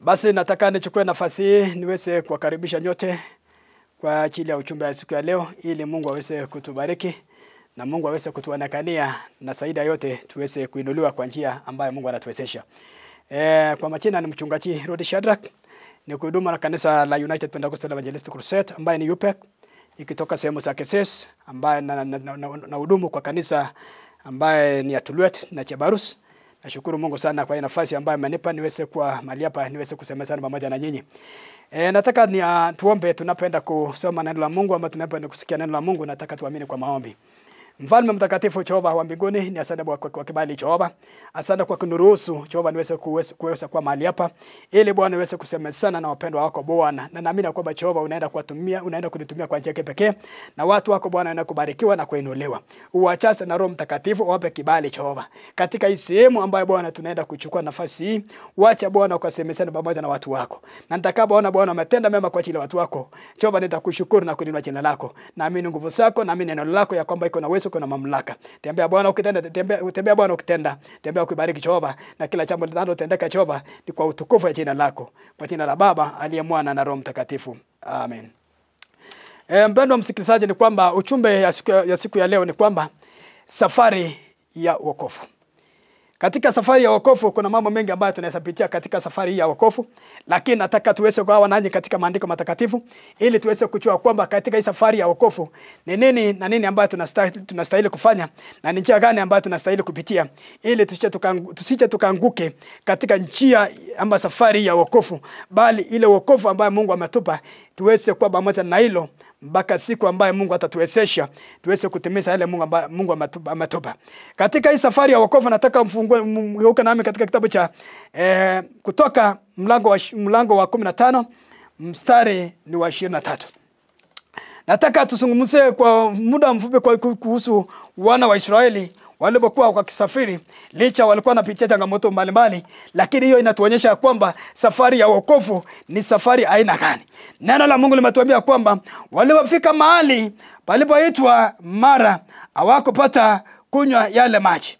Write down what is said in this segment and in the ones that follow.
Basi nataka nichukue nafasi hii niweze kuwakaribisha nyote kwa ajili ya ujumbe wa siku ya leo, ili Mungu aweze kutubariki na Mungu aweze kutuonekania na zaidi yote tuweze kuinuliwa kwa njia ambayo Mungu anatuwezesha. Kwa majina ni mchungaji Rod Shadrack, ni kuhudumu na kanisa la United Pentecostal Evangelistic Crusade ambaye ni UPEC, ikitoka sehemu za Keses, ambaye na hudumu kwa kanisa ambaye ni Atuluet na Chebarus. Nashukuru Mungu sana kwa nafasi ambayo amenipa niweze kuwa mahali hapa niweze kusemezana pamoja na nyinyi. Nataka tuombe tunapoenda kusoma neno la Mungu ama tunapoenda kusikia neno la Mungu. Nataka tuamini kwa maombi. Mfalme mtakatifu Jehova wa mbinguni, ni asante kwa kibali Jehova. Asante kwa kuniruhusu Jehova niweze kuweza kwa mahali hapa, ili Bwana niweze kusemezana na wapendwa wako Bwana. Na naamini kwamba Jehova unaenda kunitumia kwa njia pekee, na watu wako Bwana wanaenda kubarikiwa na kuinuliwa. Uachaze na Roho Mtakatifu wape kibali Jehova. Katika hii sehemu ambayo Bwana tunaenda kuchukua nafasi hii, wacha Bwana ukasemezana pamoja na watu wako. Na nitakapoona Bwana umetenda mema kwa ajili ya watu wako, Jehova nitakushukuru na kuinua jina lako. Naamini nguvu zako, naamini neno lako ya kwamba iko na uwezo, kuna mamlaka. Tembea Bwana ukitenda, tembea Bwana ukitenda, tembea ukibariki Jehova, na kila jambo linalotendeka Jehova ni kwa utukufu wa jina lako. Kwa jina la Baba, aliye Mwana na Roho Mtakatifu. Amen. Mpendwa msikilizaji, ni kwamba ujumbe ya siku ya leo ni kwamba safari ya wokovu. Katika safari ya wokovu kuna mambo mengi ambayo tunaweza pitia katika safari ya wokovu, lakini nataka tuweze kugawa nanyi katika maandiko matakatifu ili tuweze kujua kwamba katika hii safari ya wokovu ni nini na nini ambayo tunastahili kufanya na ni njia gani ambayo tunastahili kupitia, ili tusije tukaanguke katika njia ama safari ya wokovu, bali ile wokovu ambayo Mungu ametupa tuweze kuwa pamoja na hilo mpaka siku ambayo Mungu atatuwezesha tuweze kutimiza yale Mungu ametupa. Katika hii safari ya wokovu nataka mgeuke nami katika kitabu cha Kutoka mlango wa 15 mstari ni wa 23. Nataka tuzungumzie kwa muda mfupi kuhusu wana wa Israeli walipokuwa kwa kisafiri. Licha walikuwa wanapitia changamoto mbalimbali, lakini hiyo inatuonyesha kwamba safari ya wokovu ni safari aina gani. Neno la Mungu limetuambia kwamba walipofika mahali palipoitwa Mara, hawakupata kunywa yale maji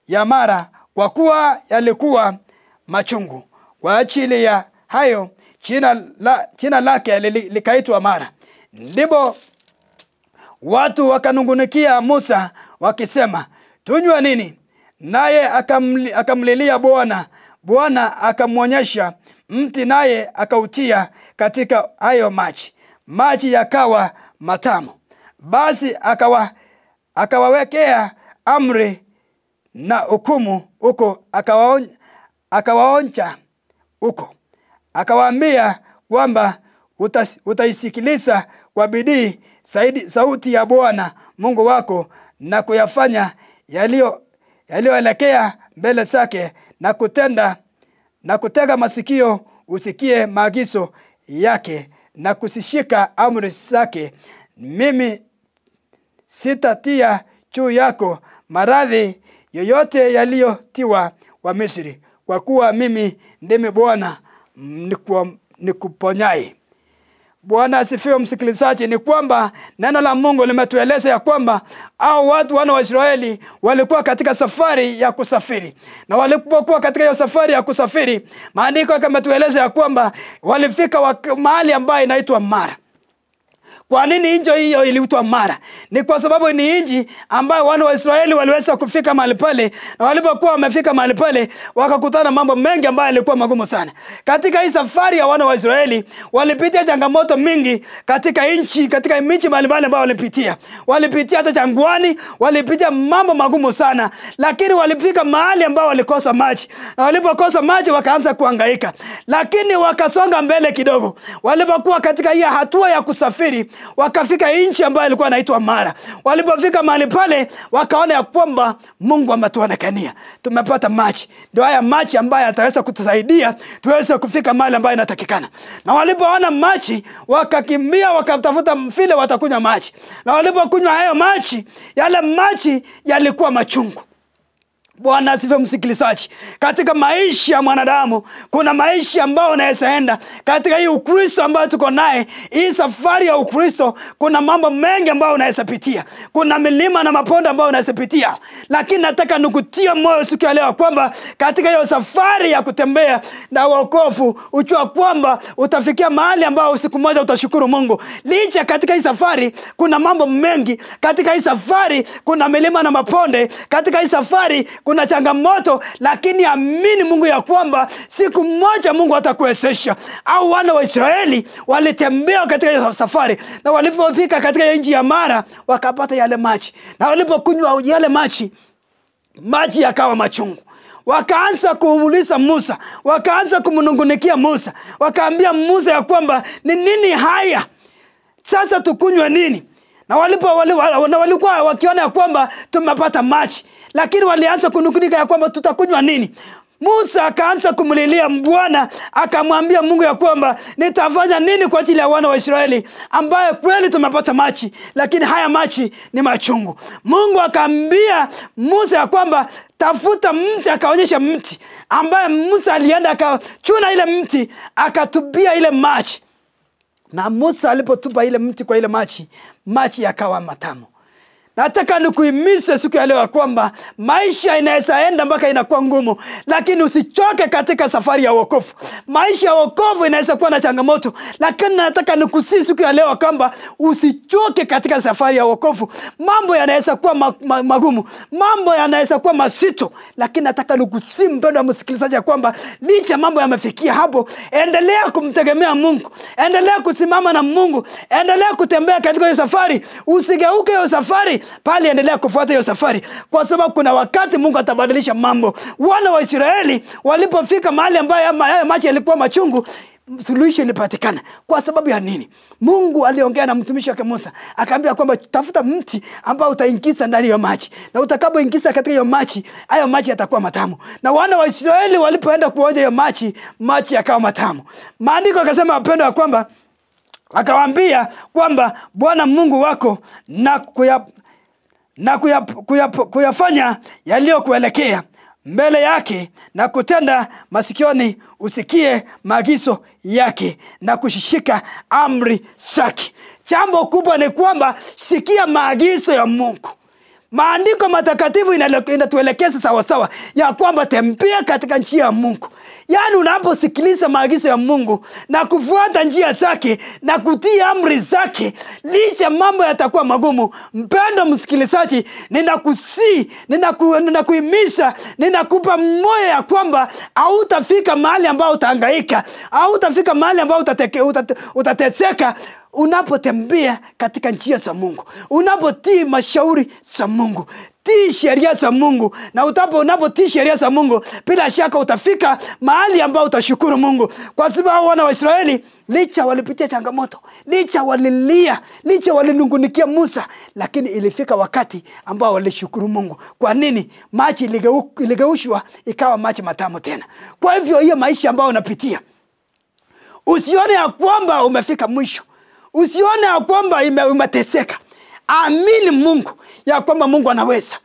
ya Mara kwa kuwa yalikuwa machungu. Kwa ajili ya hayo jina lake likaitwa Mara. Ndipo watu wakanungunikia Musa wakisema, tunywe nini? Naye akamlilia Bwana. Bwana akamwonyesha mti, naye akautia katika hayo maji yakawa matamu. Basi akawawekea amri na hukumu huko, akawaonja huko, akawaambia kwamba utaisikiliza kwa bidii sauti ya Bwana Mungu wako na kuyafanya yaliyoelekea mbele zake, na kutega masikio usikie maagizo yake na kusishika amri zake. Mimi sitatia juu yako maradhi yoyote yaliyotiwa wa Misri, kwa kuwa mimi ndimi Bwana nikuponyaye. Bwana asifiwe msikilizaji. Ni kwamba neno la Mungu limetueleza ya kwamba watu wana wa Israeli walikuwa katika safari ya kusafiri, na walipokuwa katika hiyo safari ya kusafiri, maandiko yametueleza ya kwamba walifika mahali ambayo inaitwa Mara. Kwa nini nchi hiyo iliitwa Mara? Ni kwa sababu ni nchi ambayo wana wa Israeli waliweza kufika mahali pale, na walipokuwa wamefika mahali pale wakakutana mambo mengi ambayo yalikuwa magumu sana. Katika hii safari ya wana wa Israeli walipitia changamoto mingi katika miji mbalimbali ambayo walipitia. Walipitia hata jangwani, walipitia mambo magumu sana, lakini walifika mahali ambao walikosa maji. Na walipokosa maji wakaanza kuhangaika, lakini wakasonga mbele kidogo. Walipokuwa katika hii hatua ya kusafiri, wakafika nchi ambayo ilikuwa inaitwa Mara. Walipofika mahali pale wakaona ya kwamba Mungu ametuonekania, tumepata maji. Ndio haya maji ambayo yataweza kutusaidia tuweze kufika mahali ambayo inatakikana. Na walipoona maji wakakimbia wakatafuta vile watakunywa maji. Na walipokunywa hayo maji, yale maji yalikuwa machungu. Bwana asifiwe msikilizaji. Katika maisha ya mwanadamu kuna maisha ambayo unaweza enda. Katika hii Ukristo ambayo tuko naye, hii safari ya Ukristo, kuna mambo mengi ambayo unaweza pitia. Kuna milima na mabonde ambayo unaweza pitia. Lakini nataka nikutie moyo siku ya leo kwamba katika hiyo safari ya kutembea na wokovu, ujua kwamba utafikia mahali ambao siku moja utashukuru Mungu. Licha katika hii safari kuna mambo mengi. Katika hii safari kuna milima na mabonde. Katika hii safari kuna changamoto, lakini amini Mungu ya kwamba siku moja Mungu atakuwezesha. Au wana wa Israeli walitembea katika hiyo safari, na walipofika katika nchi ya Mara wakapata yale maji, na walipokunywa yale maji yakawa machungu. Wakaanza kuuliza Musa, wakaanza kumnungunikia Musa, wakaambia Musa ya kwamba ni nini haya? Sasa tukunywe nini? Na walikuwa wakiona ya kwamba tumepata maji, lakini walianza kunungunika ya kwamba tutakunywa nini? Musa akaanza kumlilia Bwana, akamwambia Mungu ya kwamba nitafanya nini kwa ajili ya wana wa Israeli ambaye kweli tumepata maji, lakini haya maji ni machungu. Mungu akaambia Musa ya kwamba tafuta mti, akaonyesha mti ambaye Musa alienda akachuna ile mti, akatupia ile maji. Na Musa alipotupa ile mti kwa ile maji yakawa matamu. Nataka nikuhimize siku ya leo kwamba maisha inaweza enda mpaka inakuwa ngumu, lakini usichoke katika safari ya wokovu. Maisha ya wokovu inaweza kuwa na changamoto, lakini nataka nikusihi siku ya leo kwamba usichoke katika safari ya wokovu. Mambo yanaweza kuwa magumu, mambo yanaweza kuwa mazito, lakini nataka nikusihi mpendwa msikilizaji kwamba licha mambo yamefikia hapo, endelea kumtegemea Mungu, endelea kusimama na Mungu, endelea kutembea katika hiyo safari. Usigeuke hiyo safari, bali endelea kufuata hiyo safari, kwa sababu kuna wakati Mungu atabadilisha mambo. Wana wa Israeli walipofika mahali ambayo maji yalikuwa machungu, suluhisho ilipatikana. Kwa sababu ya nini? Mungu aliongea na mtumishi wake Musa, akaambia kwamba tafuta mti ambao utaingiza ndani ya maji, na utakapoingiza katika hiyo maji, hayo maji yatakuwa matamu. Na wana wa Israeli walipoenda kuonja hiyo maji yakawa matamu. Maandiko akasema wapendwa ya kwamba, akawaambia kwamba Bwana Mungu wako kuyafanya yaliyokuelekea mbele yake, na kutenda masikioni usikie maagizo yake, na kushika amri zake. Jambo kubwa ni kwamba sikia maagizo ya Mungu. Maandiko matakatifu inatuelekeza sawa ya kwamba tembea katika njia ya Mungu. Yaani unaposikiliza maagizo ya Mungu na kufuata njia zake na kutii amri zake, licha mambo yatakuwa magumu. Mpendwa msikilizaji, ninakuhimiza, ninakupa moyo ya kwamba hautafika mahali ambao utahangaika, hautafika mahali ambao utateseka unapotembea katika njia za Mungu, unapotii mashauri za Mungu, tii sheria za Mungu. Na unapotii sheria za Mungu, bila shaka utafika mahali ambao utashukuru Mungu. Kwa sababu wana wa Israeli licha walipitia changamoto, licha walilia, licha walinungunikia Musa, lakini ilifika wakati ambao walishukuru Mungu. Kwa nini? Maji iligeushwa ikawa maji matamu tena. Kwa hivyo hiyo maisha ambao unapitia, usione ya kwamba umefika mwisho, usione ya kwamba umeteseka. Amini Mungu ya kwamba Mungu anaweza.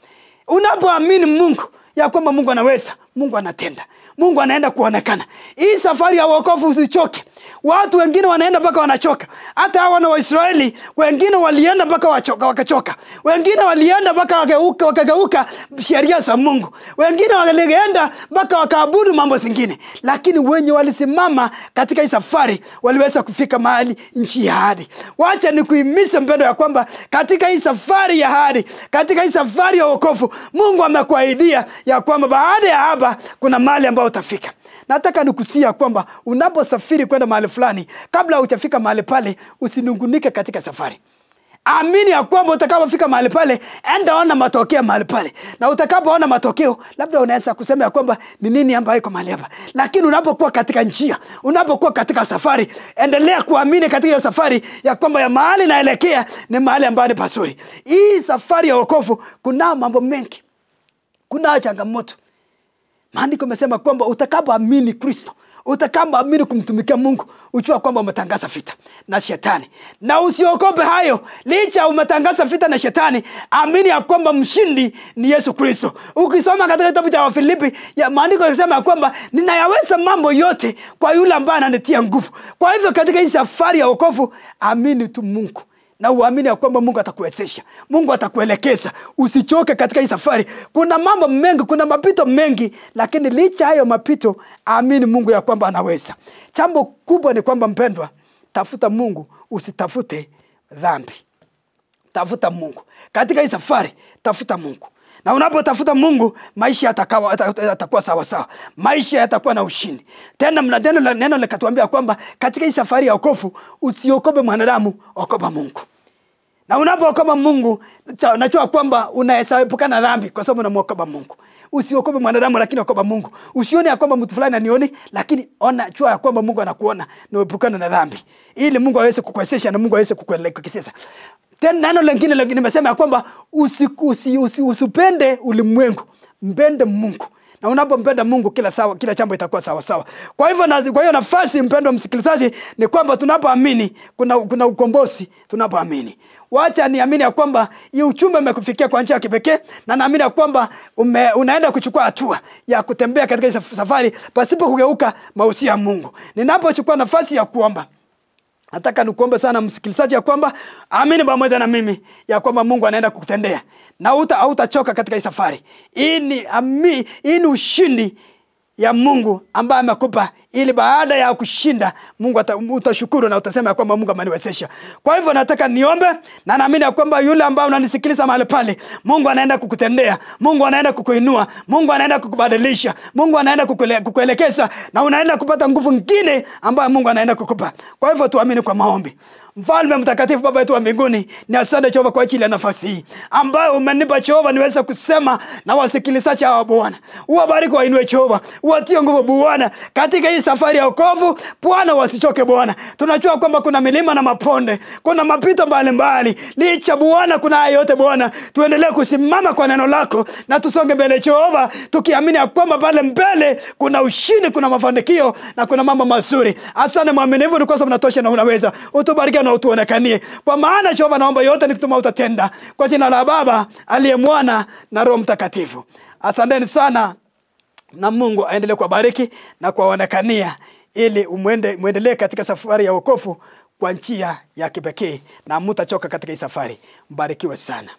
Unapoamini Mungu ya kwamba Mungu anaweza, Mungu anatenda, Mungu anaenda kuonekana. Hii safari ya wokovu usichoke. Watu wengine wanaenda mpaka wanachoka. Hata wana wa Israeli wengine walienda mpaka wakachoka. Wengine walienda mpaka wakageuka sheria za Mungu. Wengine walienda mpaka wakaabudu mambo zingine. Lakini wenye walisimama katika hii safari waliweza kufika mahali nchi ya ahadi. Wacha nikuhimize mpendwa ya kwamba katika hii safari ya ahadi, katika hii safari ya wokovu, Mungu amekuahidia ya kwamba baada ya hapa kuna mahali ambao utafika. Nataka nikusia kwamba unaposafiri kwenda mahali fulani, kabla hujafika mahali pale, usinungunike katika safari. Amini ya kwamba utakapofika mahali pale, enda ona matokeo mahali pale. Na utakapoona matokeo, labda unaweza kusema ya kwamba ni nini ambayo iko mahali hapa. Lakini unapokuwa katika njia, unapokuwa katika safari, endelea kuamini katika hiyo safari ya kwamba ya mahali naelekea ni mahali ambayo ni pazuri. Hii safari ya wokovu kuna mambo mengi, kuna changamoto. Maandiko yamesema kwamba utakapoamini Kristo, Utakapoamini kumtumikia Mungu, ujua kwamba umetangaza vita na shetani. Na usiogope hayo. Licha umetangaza vita na shetani, amini ya kwamba mshindi ni Yesu Kristo. Ukisoma katika kitabu cha Wafilipi, ya maandiko yanasema kwamba ninayaweza mambo yote kwa yule ambaye ananitia nguvu. Kwa hivyo katika hii safari ya wokovu, amini tu Mungu. Na uamini ya kwamba Mungu atakuwezesha. Mungu atakuelekeza. Usichoke katika hii safari. Kuna mambo mengi, kuna mapito mengi, lakini licha hayo mapito, amini Mungu ya kwamba anaweza. Jambo kubwa ni kwamba mpendwa, tafuta Mungu, usitafute dhambi. Tafuta Mungu. Katika hii safari, tafuta Mungu. Na unapotafuta Mungu, maisha yatakuwa sawa sawa. Maisha yatakuwa na ushindi. Tena neno likatuambia kwamba katika hii safari ya wokovu, usiogope mwanadamu, ogopa Mungu. Na unapoogopa Mungu, unajua kwamba unaepukana na dhambi kwa sababu unamwogopa Mungu. Usiogope mwanadamu, lakini ogopa Mungu. Usione ya kwamba mtu fulani ananioni, lakini jua ya kwamba Mungu anakuona na uepukane na dhambi. Ili Mungu aweze kukuwezesha na Mungu aweze kukuelekeza. Tena neno lingine nimesema ya kwamba usipende ulimwengu, mpende Mungu. Na unapompenda Mungu, kila jambo itakuwa sawa sawa. Kwa hiyo nafasi, mpendwa msikilizaji, ni kwamba tunapoamini kuna ukombozi tunapoamini. Wacha niamini ya kwamba hii ujumbe umekufikia kwa njia ya kipekee, na naamini ya kwamba unaenda kuchukua hatua ya kutembea katika safari pasipo kugeuka mausia ya Mungu. Ninapochukua nafasi ya kuomba, nataka nikuombe sana msikilizaji ya kwamba amini pamoja na mimi ya kwamba Mungu anaenda kukutendea na hautachoka katika hii safari. Hii ni ushindi ya Mungu ambaye amekupa, ili baada ya kushinda Mungu utashukuru na utasema ya kwamba Mungu ameniwezesha. Kwa hivyo nataka niombe, na naamini ya kwamba yule ambaye unanisikiliza mahali pale, Mungu anaenda kukutendea, Mungu anaenda kukuinua, Mungu anaenda kukubadilisha, Mungu anaenda kukuelekeza, na unaenda kupata nguvu nyingine ambayo Mungu anaenda kukupa. Kwa hivyo tuamini kwa maombi. Mfalme mtakatifu, Baba yetu wa mbinguni, ni asante Jehova kwa ajili ya nafasi hii ambayo umenipa Jehova niweze kusema na wasikilizaji hawa Bwana. Uwabariki, wainue Jehova, uwatie nguvu Bwana katika hii safari ya wokovu. Bwana, wasichoke Bwana. Tunajua kwamba kuna milima na maponde, kuna mapito mbalimbali. Licha Bwana kuna haya yote Bwana, tuendelee kusimama kwa neno lako na tusonge mbele Jehova, tukiamini ya kwamba pale mbele kuna ushindi, kuna mafanikio na kuna mambo mazuri. Asante mwaminifu, ni kwa sababu unatosha na unaweza. Utubariki na utuonekanie. Kwa maana Jehova, naomba yote nikituma utatenda. Kwa jina la Baba, aliye Mwana na Roho Mtakatifu. Asanteni sana, na Mungu aendelee kubariki na kuonekania, ili muendelee katika safari ya wokovu kwa njia ya kipekee, na mtachoka katika hii safari. Mbarikiwe sana.